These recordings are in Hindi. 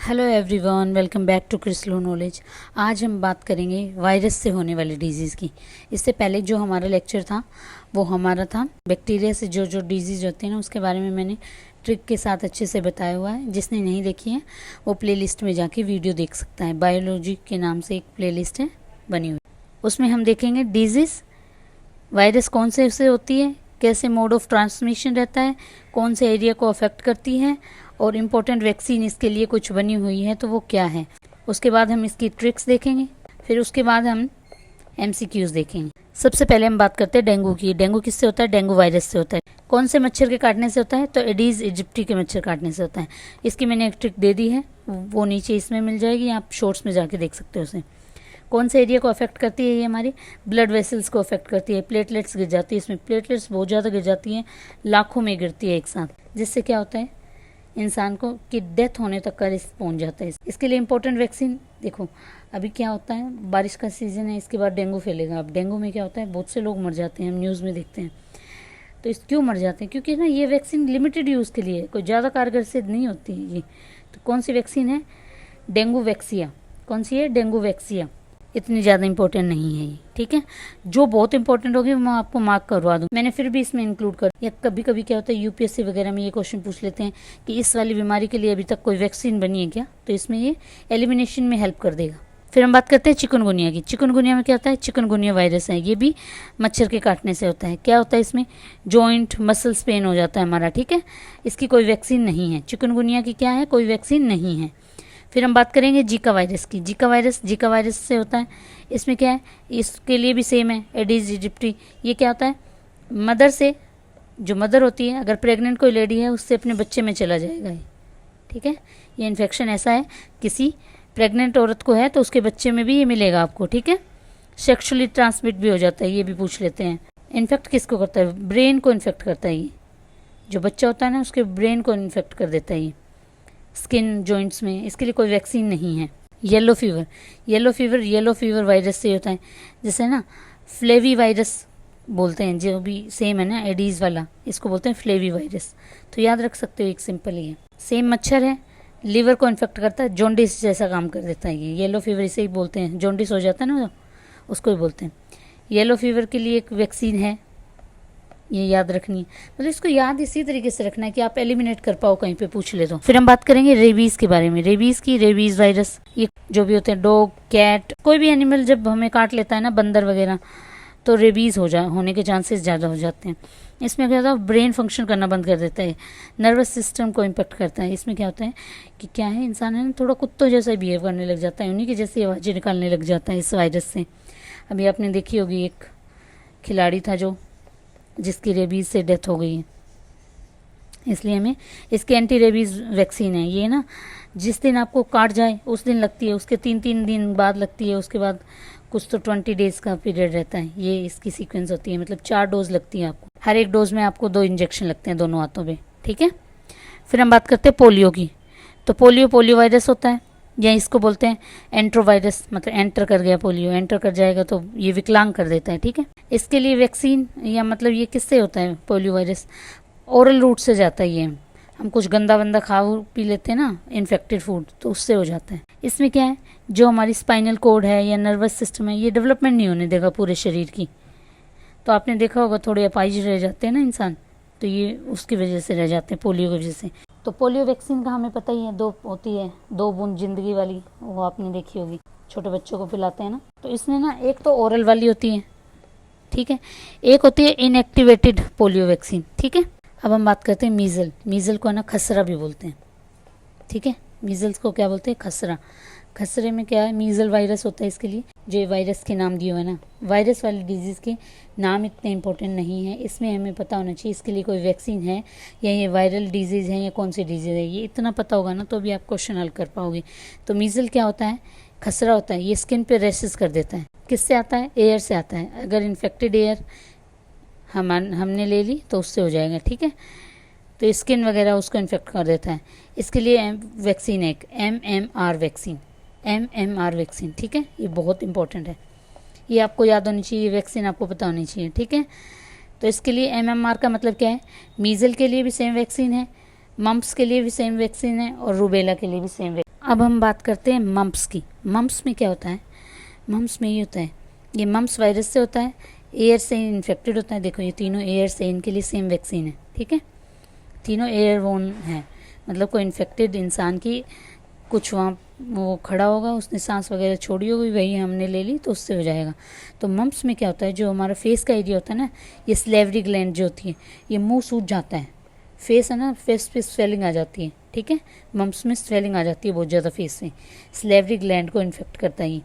Hello everyone, welcome back to Krislo knowledge. आज हम बात करेंगे वायरस से होने वाली डिजीज़ की। इससे पहले जो हमारा लेक्चर था वो हमारा था बैक्टीरिया से जो जो डिजीज़ होते हैं ना, उसके बारे में मैंने ट्रिक के साथ अच्छे से बताया हुआ है। जिसने नहीं देखी है वो प्लेलिस्ट में जाके वीडियो देख सकता है। बायोलॉजी के नाम से एक प्लेलिस्ट है बनी हुई, उसमें हम देखेंगे डिजीज़, वायरस कौन से होती है, कैसे मोड ऑफ ट्रांसमिशन रहता है, कौन से एरिया को अफेक्ट करती है, और इम्पोर्टेंट वैक्सीन इसके लिए कुछ बनी हुई है तो वो क्या है। उसके बाद हम इसकी ट्रिक्स देखेंगे, फिर उसके बाद हम MCQs देखेंगे। सबसे पहले हम बात करते हैं डेंगू की। डेंगू किससे होता है? डेंगू वायरस से होता है। कौन से मच्छर के काटने से होता है? तो एडीज इजिप्टी के मच्छर काटने से होता है। इसकी मैंने एक ट्रिक दे दी है, वो नीचे इसमें मिल जाएगी, आप शॉर्ट्स में जाके देख सकते हो उसे। कौन से एरिया को अफेक्ट करती है? ये हमारी ब्लड वेसल्स को अफेक्ट करती है। प्लेटलेट्स गिर जाती है, इसमें प्लेटलेट्स बहुत ज़्यादा गिर जाती हैं, लाखों में गिरती है एक साथ, जिससे क्या होता है इंसान को कि डेथ होने तक का रिस्क पहुंच जाता है। इसके लिए इंपॉर्टेंट वैक्सीन देखो, अभी क्या होता है, बारिश का सीज़न है, इसके बाद डेंगू फैलेगा। अब डेंगू में क्या होता है, बहुत से लोग मर जाते हैं, हम न्यूज़ में देखते हैं। तो इस क्यों मर जाते हैं? क्योंकि ना ये वैक्सीन लिमिटेड यूज़ के लिए, कोई ज़्यादा कारगर सिद्ध नहीं होती है ये। तो कौन सी वैक्सीन है? डेंगू वैक्सिया। कौन सी है? डेंगू वैक्सिया। इतनी ज़्यादा इंपॉर्टेंट नहीं है ये, ठीक है। जो बहुत इंपॉर्टेंट होगी मैं आपको मार्क करवा दूँ, मैंने फिर भी इसमें इंक्लूड कर। या कभी कभी क्या होता है UPSC वगैरह में ये क्वेश्चन पूछ लेते हैं कि इस वाली बीमारी के लिए अभी तक कोई वैक्सीन बनी है क्या, तो इसमें ये एलिमिनेशन में हेल्प कर देगा। फिर हम बात करते हैं चिकनगुनिया की। चिकनगुनिया में क्या होता है? चिकनगुनिया वायरस है, ये भी मच्छर के काटने से होता है। क्या होता है इसमें? जॉइंट मसल्स पेन हो जाता है हमारा, ठीक है। इसकी कोई वैक्सीन नहीं है। चिकनगुनिया की क्या है? कोई वैक्सीन नहीं है। फिर हम बात करेंगे जीका वायरस की। जीका वायरस से होता है, इसमें क्या है, इसके लिए भी सेम है, एडीज इजिप्टी। ये क्या होता है, मदर से, जो मदर होती है, अगर प्रेग्नेंट कोई लेडी है, उससे अपने बच्चे में चला जाएगा ये, ठीक है। ये इन्फेक्शन ऐसा है, किसी प्रेग्नेंट औरत को है तो उसके बच्चे में भी ये मिलेगा आपको, ठीक है। सेक्शुअली ट्रांसमिट भी हो जाता है, ये भी पूछ लेते हैं। इन्फेक्ट किसको करता है? ब्रेन को इन्फेक्ट करता है ये। जो बच्चा होता है ना, उसके ब्रेन को इन्फेक्ट कर देता है ये, स्किन जॉइंट्स में। इसके लिए कोई वैक्सीन नहीं है। येलो फीवर वायरस से होता है, जैसे ना फ्लेवी वायरस बोलते हैं, जो भी सेम है ना एडीज वाला, इसको बोलते हैं फ्लेवी वायरस। तो याद रख सकते हो, एक सिंपल ही है, सेम मच्छर है, लीवर को इन्फेक्ट करता है, जॉन्डिस जैसा काम कर देता है ये। येलो फीवर इसे ही बोलते हैं, जॉन्डिस हो जाता है ना, उसको ही बोलते हैं। येलो फीवर के लिए एक वैक्सीन है, ये याद रखनी है। मतलब इसको याद इसी तरीके से रखना है कि आप एलिमिनेट कर पाओ, कहीं पे पूछ ले तो। फिर हम बात करेंगे रेबीज के बारे में। रेबीज वायरस, ये जो भी होते हैं, डॉग, कैट, कोई भी एनिमल जब हमें काट लेता है ना, बंदर वगैरह, तो रेबीज होने के चांसेस ज़्यादा हो जाते हैं। इसमें क्या होता है, ब्रेन फंक्शन करना बंद कर देता है, नर्वस सिस्टम को इम्पेक्ट करता है। इसमें क्या होता है कि क्या है, इंसान है ना थोड़ा कुत्तों जैसा बिहेव करने लग जाता है, उन्हीं की जैसी आवाज़ें निकालने लग जाता है इस वायरस से। अभी आपने देखी होगी, एक खिलाड़ी था जिसकी रेबीज़ से डेथ हो गई है, इसलिए हमें इसकी एंटी रेबीज़ वैक्सीन है। ये ना जिस दिन आपको काट जाए उस दिन लगती है, उसके 3 दिन बाद लगती है, उसके बाद कुछ तो 20 डेज़ का पीरियड रहता है। ये इसकी सीक्वेंस होती है, मतलब 4 डोज लगती है आपको। हर एक डोज में आपको 2 इंजेक्शन लगते हैं दोनों हाथों पे, ठीक है। फिर हम बात करते हैं पोलियो की। तो पोलियो वायरस होता है, या इसको बोलते हैं एंट्रोवायरस, मतलब एंटर कर गया पोलियो, एंटर कर जाएगा तो ये विकलांग कर देता है, ठीक है। इसके लिए वैक्सीन, या मतलब ये किससे होता है पोलियो वायरस? ओरल रूट से जाता है ये। हम कुछ गंदा वंदा खा पी लेते हैं ना, इन्फेक्टेड फूड, तो उससे हो जाता है। इसमें क्या है, जो हमारी स्पाइनल कोड है या नर्वस सिस्टम है, ये डेवलपमेंट नहीं होने देगा पूरे शरीर की। तो आपने देखा होगा थोड़े अपाहिज रह जाते हैं ना इंसान, तो ये उसकी वजह से रह जाते हैं, पोलियो की वजह से। तो पोलियो वैक्सीन का हमें पता ही है, 2 होती है, 2 बूंद जिंदगी वाली, वो आपने देखी होगी, छोटे बच्चों को पिलाते हैं ना। तो इसमें ना एक तो ओरल वाली होती है, ठीक है, एक होती है इनएक्टिवेटेड पोलियो वैक्सीन, ठीक है। अब हम बात करते हैं मीजल को ना खसरा भी बोलते हैं, ठीक है। मीजल्स को क्या बोलते हैं? खसरा। खसरे में क्या है, मीजल वायरस होता है इसके लिए, जो ये वायरस के नाम दिए हुए हैं ना, वायरस वाली डिजीज़ के नाम इतने इंपॉर्टेंट नहीं है, इसमें हमें पता होना चाहिए इसके लिए कोई वैक्सीन है, या ये वायरल डिजीज़ है या कौन सी डिजीज़ है, ये इतना पता होगा ना तो भी आप क्वेश्चन हल कर पाओगे। तो मीजल क्या होता है? खसरा होता है, ये स्किन पे रैशेस कर देता है। किससे आता है? एयर से आता है। अगर इन्फेक्टेड एयर हमने ले ली तो उससे हो जाएगा, ठीक है। तो स्किन वगैरह उसको इन्फेक्ट कर देता है। इसके लिए वैक्सीन है एक MMR वैक्सीन, ठीक है। ये बहुत इंपॉर्टेंट है, ये आपको याद होनी चाहिए, ये वैक्सीन आपको पता होनी चाहिए, ठीक है। तो इसके लिए MMR का मतलब क्या है? मीजल के लिए भी सेम वैक्सीन है, मम्प्स के लिए भी सेम वैक्सीन है, और रूबेला के लिए भी सेम। अब हम बात करते हैं मम्प्स की। मम्प्स में क्या होता है? मम्प्स में ये होता है, ये मम्प्स वायरस से होता है, एयर से इन्फेक्टेड होता है। देखो ये तीनों एयर से, इनके लिए सेम वैक्सीन है, ठीक है, तीनों एयरबोर्न है। मतलब कोई इन्फेक्टेड इंसान की कुछ वहाँ वो खड़ा होगा, उसने सांस वगैरह छोड़ी होगी, वही हमने ले ली तो उससे हो जाएगा। तो मम्प्स में क्या होता है, जो हमारा फेस का एरिया होता है ना, ये स्लेवरी ग्लैंड जो होती है, ये मुंह सूज जाता है, फेस है ना, फेस पे स्वेलिंग आ जाती है, ठीक है, मम्प्स में स्वेलिंग आ जाती है बहुत ज़्यादा फेस से, स्लेवरी ग्लैंड को इन्फेक्ट करता है ये,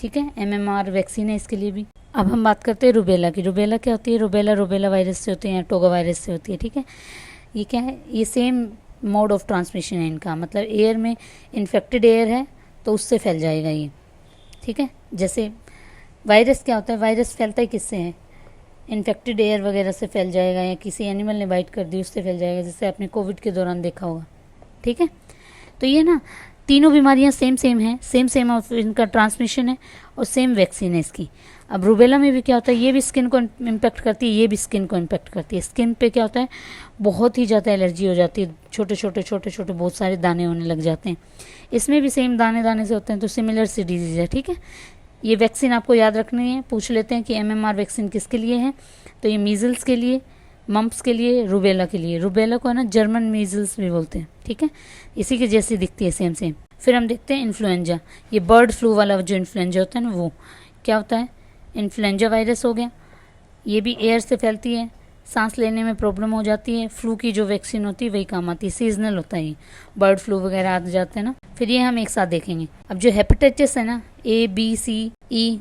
ठीक है। MMR वैक्सीन है इसके लिए भी। अब हम बात करते हैं रुबेला की। रुबेला क्या होती है? रुबेला वायरस से होती है या टोगा वायरस से होती है, ठीक है। ये क्या है? ये सेम मोड ऑफ ट्रांसमिशन है इनका, मतलब एयर में इन्फेक्टेड एयर है तो उससे फैल जाएगा ये, ठीक है। जैसे वायरस क्या होता है, वायरस फैलता ही किससे है? इन्फेक्टेड एयर वगैरह से फैल जाएगा, या किसी एनिमल ने बाइट कर दी उससे फैल जाएगा, जैसे आपने कोविड के दौरान देखा होगा, ठीक है। तो ये ना तीनों बीमारियां सेम हैं, सेम इनका ट्रांसमिशन है और सेम वैक्सीन है इसकी। अब रूबेला में भी क्या होता है, ये भी स्किन को इम्पेक्ट करती है, ये भी स्किन को इम्पेक्ट करती है। स्किन पे क्या होता है, बहुत ही ज़्यादा एलर्जी हो जाती है, छोटे छोटे बहुत सारे दाने होने लग जाते हैं। इसमें भी सेम दाने से होते हैं, तो सिमिलर सी डिजीज़ है, ठीक है। ये वैक्सीन आपको याद रखनी है। पूछ लेते हैं कि MMR वैक्सीन किसके लिए है, तो ये मीज़ल्स के लिए, मम्प्स के लिए, रूबेला के लिए। रूबेला को है ना जर्मन मीज़ल्स भी बोलते हैं, ठीक है, इसी के जैसी दिखती है सेम। फिर हम देखते हैं इन्फ्लुएंजा। ये बर्ड फ्लू वाला जो इन्फ्लुएंजा होता है ना, वो क्या होता है, इन्फ्लुएंजा वायरस हो गया। ये भी एयर से फैलती है, सांस लेने में प्रॉब्लम हो जाती है। फ्लू की जो वैक्सीन होती है वही काम आती है, सीजनल होता है ये, बर्ड फ्लू वगैरह आ जाते हैं ना। फिर ये हम एक साथ देखेंगे। अब जो हेपेटाइटिस है ना, A, B, C, E,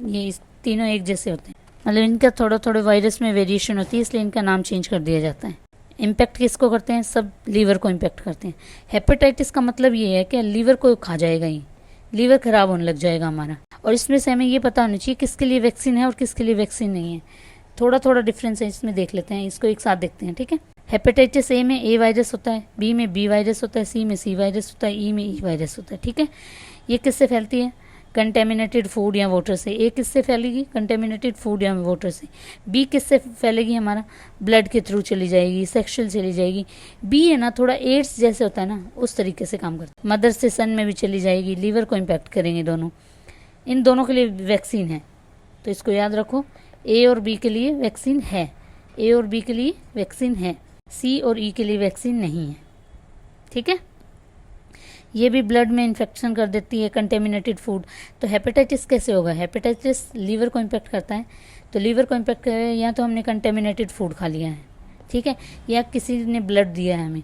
ये तीनों एक जैसे होते हैं, मतलब इनका थोड़ा वायरस में वेरिएशन होती है, इसलिए इनका नाम चेंज कर दिया जाता है। इम्पैक्ट किसको करते हैं? सब लीवर को इम्पैक्ट करते हैं। हेपेटाइटिस का मतलब ये है कि लीवर को खा जाएगा, ये लीवर खराब होने लग जाएगा हमारा। और इसमें से हमें ये पता होना चाहिए किसके लिए वैक्सीन है और किसके लिए वैक्सीन नहीं है। थोड़ा डिफरेंस है इसमें, देख लेते हैं, इसको एक साथ देखते हैं, ठीक है। हेपेटाइटिस A में A वायरस होता है, B में B वायरस होता है, C में C वायरस होता है, E में E वायरस होता है, ठीक है। ये किससे फैलती है? कंटेमिनेटेड फूड या वाटर से। A किससे फैलेगी? कंटेमिनेटेड फूड या वाटर से। B किससे फैलेगी? हमारा ब्लड के थ्रू चली जाएगी, सेक्शुअल चली जाएगी। B है ना, थोड़ा एड्स जैसे होता है ना, उस तरीके से काम करता है। मदर से सन में भी चली जाएगी, लीवर को इम्पैक्ट करेंगे दोनों। इन दोनों के लिए वैक्सीन है, तो इसको याद रखो। A और B के लिए वैक्सीन है, A और B के लिए वैक्सीन है, C और E के लिए वैक्सीन नहीं है, ठीक है। ये भी ब्लड में इन्फेक्शन कर देती है, कंटेमिनेटेड फूड। तो हेपेटाइटिस कैसे होगा? हेपेटाइटिस लीवर को इम्पेक्ट करता है, तो लीवर को इम्पेक्ट करे, या तो हमने कंटेमिनेटेड फूड खा लिया है, ठीक है, या किसी ने ब्लड दिया है हमें,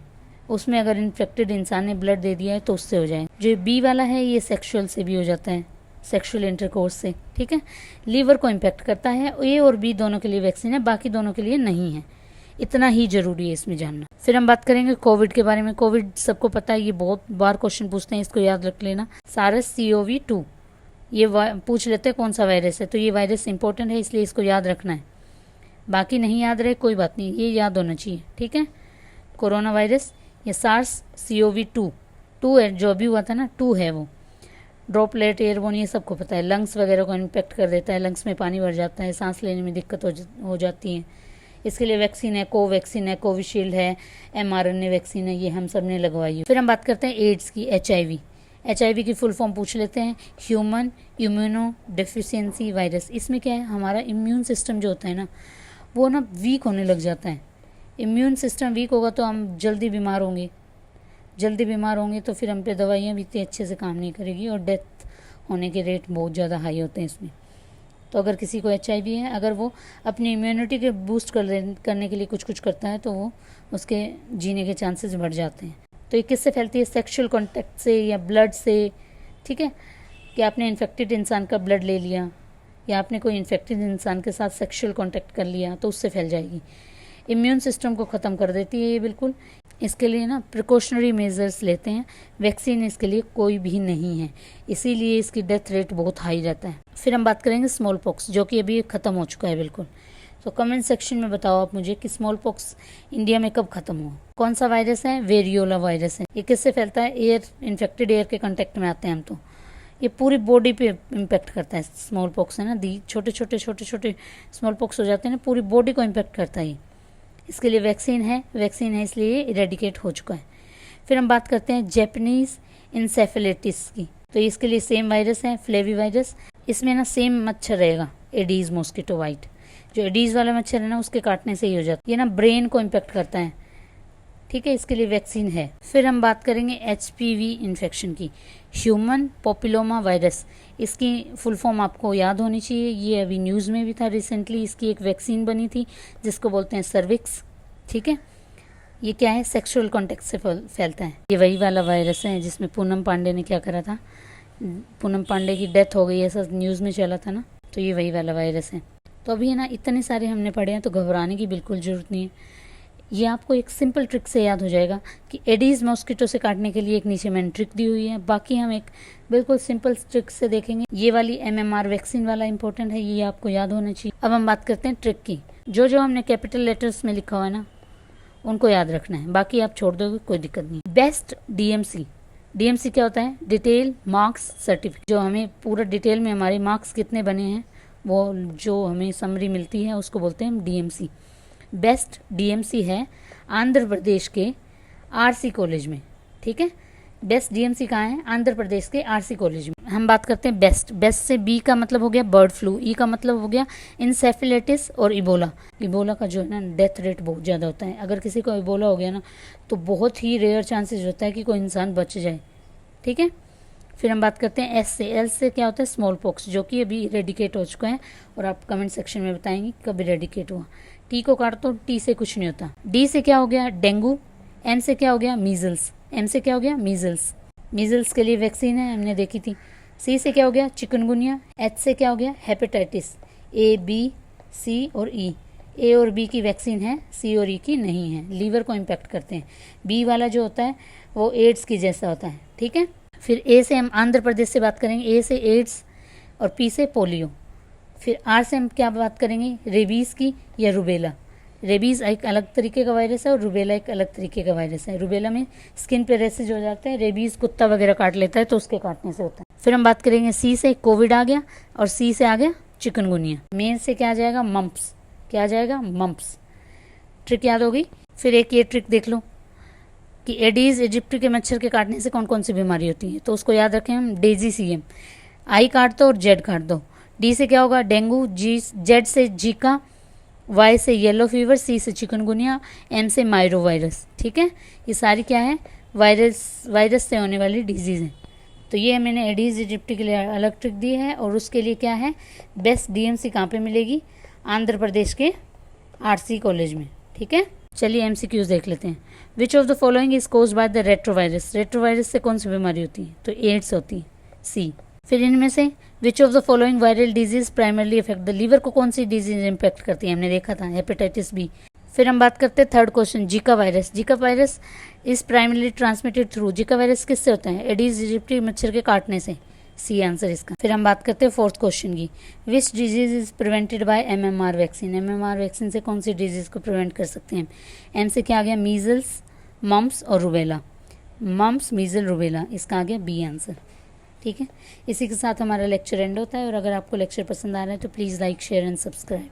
उसमें अगर इन्फेक्टेड इंसान ने ब्लड दे दिया है तो उससे हो जाए। जो B वाला है ये सेक्सुअल से भी हो जाता है, सेक्सुअल इंटरकोर्स से, ठीक है। लीवर को इम्पेक्ट करता है। A और B दोनों के लिए वैक्सीन है, बाकी दोनों के लिए नहीं है। इतना ही जरूरी है इसमें जानना। फिर हम बात करेंगे कोविड के बारे में। कोविड सबको पता है, ये बहुत बार क्वेश्चन पूछते हैं, इसको याद रख लेना। SARS-CoV-2 ये पूछ लेते हैं कौन सा वायरस है, तो ये वायरस इंपॉर्टेंट है, इसलिए इसको याद रखना है। बाकी नहीं याद रहे कोई बात नहीं, ये याद होना चाहिए, ठीक है। कोरोना वायरस या SARS-CoV-2 2 है, जो अभी हुआ था ना, 2 है वो। ड्रॉपलेट एयरबोर्न ये सबको पता है, लंग्स वगैरह को इम्पेक्ट कर देता है, लंग्स में पानी भर जाता है, सांस लेने में दिक्कत हो जाती है। इसके लिए वैक्सीन है, कोवैक्सीन है, कोविशील्ड है, mRNA वैक्सीन है, ये हम सब ने लगवाई है। फिर हम बात करते हैं एड्स की, HIV की फुल फॉर्म पूछ लेते हैं, ह्यूमन इम्यूनो डेफिशिएंसी वायरस। इसमें क्या है, हमारा इम्यून सिस्टम जो होता है ना, वो ना वीक होने लग जाता है। इम्यून सिस्टम वीक होगा तो हम जल्दी बीमार होंगे, तो फिर हम पे दवाइयाँ भी इतने अच्छे से काम नहीं करेगी, और डेथ होने के रेट बहुत ज़्यादा हाई होते हैं इसमें। तो अगर किसी को HIV है, अगर वो अपनी इम्यूनिटी के बूस्ट करने के लिए कुछ करता है, तो वो उसके जीने के चांसेस बढ़ जाते हैं। तो ये किससे फैलती है? सेक्सुअल कॉन्टैक्ट से या ब्लड से, ठीक है, कि आपने इन्फेक्टेड इंसान का ब्लड ले लिया, या आपने कोई इन्फेक्टेड इंसान के साथ सेक्सुअल कॉन्टैक्ट कर लिया, तो उससे फैल जाएगी। इम्यून सिस्टम को ख़त्म कर देती है ये बिल्कुल। इसके लिए ना प्रिकॉशनरी मेजर्स लेते हैं, वैक्सीन इसके लिए कोई भी नहीं है, इसीलिए इसकी डेथ रेट बहुत हाई रहता है। फिर हम बात करेंगे स्मॉल पॉक्स, जो कि अभी ख़त्म हो चुका है बिल्कुल। तो कमेंट सेक्शन में बताओ आप मुझे कि स्मॉल पॉक्स इंडिया में कब ख़त्म हुआ। कौन सा वायरस है? वेरियोला वायरस है। ये किससे फैलता है? इन्फेक्टेड एयर के कॉन्टेक्ट में आते हैं हम, तो ये पूरी बॉडी पे इम्पेक्ट करता है। स्मॉल पॉक्स है ना, छोटे छोटे स्मॉल पॉक्स हो जाते हैं ना, पूरी बॉडी को इम्पेक्ट करता है। इसके लिए वैक्सीन है इसलिए इरेडिकेट हो चुका है। फिर हम बात करते हैं जैपनीज़ इंसेफेलाइटिस की। तो इसके लिए सेम वायरस है फ्लेवी वायरस। इसमें ना सेम मच्छर रहेगा, एडीज मॉस्किटो वाइट। जो एडीज वाला मच्छर है ना उसके काटने से ही हो जाता है। ये ना ब्रेन को इम्पेक्ट करता है, ठीक है। इसके लिए वैक्सीन है। फिर हम बात करेंगे एचपीवी इन्फेक्शन की, ह्यूमन पॉपुलोमा वायरस। इसकी फुल फॉर्म आपको याद होनी चाहिए, ये अभी न्यूज़ में भी था रिसेंटली। इसकी एक वैक्सीन बनी थी जिसको बोलते हैं सर्विक्स, ठीक है। ये क्या है, सेक्सुअल कॉन्टेक्ट से फैलता है। ये वही वाला वायरस है जिसमें पूनम पांडे ने क्या करा था, पूनम पांडे की डेथ हो गई ऐसा न्यूज़ में चला था ना, तो ये वही वाला वायरस है। तो अभी है ना इतने सारे हमने पढ़े हैं तो घबराने की बिल्कुल ज़रूरत नहीं है। ये आपको एक सिंपल ट्रिक से याद हो जाएगा कि एडीज मॉस्किटो से काटने के लिए एक नीचे मैंने ट्रिक दी हुई है। बाकी हम एक बिल्कुल सिंपल ट्रिक से देखेंगे। ये वाली एमएमआर वैक्सीन वाला इंपॉर्टेंट है, ये आपको याद होना चाहिए। अब हम बात करते हैं ट्रिक की। जो जो हमने कैपिटल लेटर्स में लिखा हुआ है ना उनको याद रखना है, बाकी आप छोड़ दोगे कोई दिक्कत नहीं। बेस्ट डीएमसी, डीएमसी क्या होता है, डिटेल मार्क्स सर्टिफिकेट। जो हमें पूरा डिटेल में हमारे मार्क्स कितने बने हैं वो जो हमें समरी मिलती है उसको बोलते हैं हम डीएमसी। बेस्ट डीएमसी है आंध्र प्रदेश के आरसी कॉलेज में, ठीक है। बेस्ट डीएमसी कहाँ है, आंध्र प्रदेश के आरसी कॉलेज में। हम बात करते हैं बेस्ट। बेस्ट से बी का मतलब हो गया बर्ड फ्लू, ई का मतलब हो गया इंसेफेलाइटिस और इबोला। इबोला का जो है ना डेथ रेट बहुत ज़्यादा होता है। अगर किसी को इबोला हो गया ना तो बहुत ही रेयर चांसेस होता है कि कोई इंसान बच जाए, ठीक है। फिर हम बात करते हैं एस से। एल से क्या होता है, स्मॉल पॉक्स, जो कि अभी इरेडिकेट हो चुका है और आप कमेंट सेक्शन में बताएंगे कब इरेडिकेट हुआ। टी को काट तो टी से कुछ नहीं होता। डी से क्या हो गया, डेंगू। एम से क्या हो गया, मीजल्स। एम से क्या हो गया, मीजल्स। मीजल्स के लिए वैक्सीन है, हमने देखी थी। सी से क्या हो गया, चिकनगुनिया। एच से क्या हो गया, हेपेटाइटिस। ए बी सी और ई, ए और बी की वैक्सीन है, सी और ई की नहीं है, लीवर को इम्पैक्ट करते हैं। बी वाला जो होता है वो एड्स की जैसा होता है, ठीक है। फिर ए से हम आंध्र प्रदेश से बात करेंगे, ए से एड्स और पी से पोलियो। फिर आर से हम क्या बात करेंगे, रेबीज़ की या रुबेला। रेबीज़ एक अलग तरीके का वायरस है और रुबेला एक अलग तरीके का वायरस है। रुबेला में स्किन पे रेसेज हो जाते हैं, रेबीज़ कुत्ता वगैरह काट लेता है तो उसके काटने से होता है। फिर हम बात करेंगे सी से, कोविड आ गया, और सी से आ गया चिकनगुनिया। मेन से क्या आ जाएगा, मम्प्स। क्या आ जाएगा, मम्प्स। ट्रिक याद होगी। फिर एक ये ट्रिक देख लो कि एडीज इजिप्टी के मच्छर के काटने से कौन कौन सी बीमारी होती है, तो उसको याद रखें हम, डेजी सीएम। आई काट दो और जेड काट दो। डी से क्या होगा, डेंगू। जी, जेड से जीका। वाई से येलो फीवर। सी से चिकनगुनिया। एम से माइरो वायरस, ठीक है। ये सारी क्या है, वायरस से होने वाली डिजीज़ हैं। तो ये मैंने एडीज इजिप्टी के लिए अलग ट्रिक दी है। और उसके लिए क्या है, बेस्ट डीएमसी कहाँ पे मिलेगी, आंध्र प्रदेश के आरसी कॉलेज में, ठीक है। चलिए एमसीक्यूज देख लेते हैं। विच of the following is caused by the retrovirus. Retrovirus से कौन सी बीमारी होती है, तो एड्स होती है, सी। फिर इनमें से which of the following viral disease primarily affect the liver को कौन सी डिजीज इंपैक्ट करती है, हमने देखा था हेपेटाइटिस बी। फिर हम बात करते हैं third question, Zika virus. Zika virus is primarily transmitted through. Zika virus किससे होता है, एडीज इजिप्टी मच्छर के काटने से, सी आंसर इसका। फिर हम बात करते हैं फोर्थ क्वेश्चन की, which disease is prevented by MMR vaccine. MMR vaccine से कौन सी डिजीज को प्रिवेंट कर सकते हैं। एम से क्या आ गया, मीजल्स, मम्प्स और रुबेला। मम्प्स, मीजल, रुबेला, इसका आ गया बी आंसर, ठीक है। इसी के साथ हमारा लेक्चर एंड होता है। और अगर आपको लेक्चर पसंद आ रहा है तो please like, share and subscribe.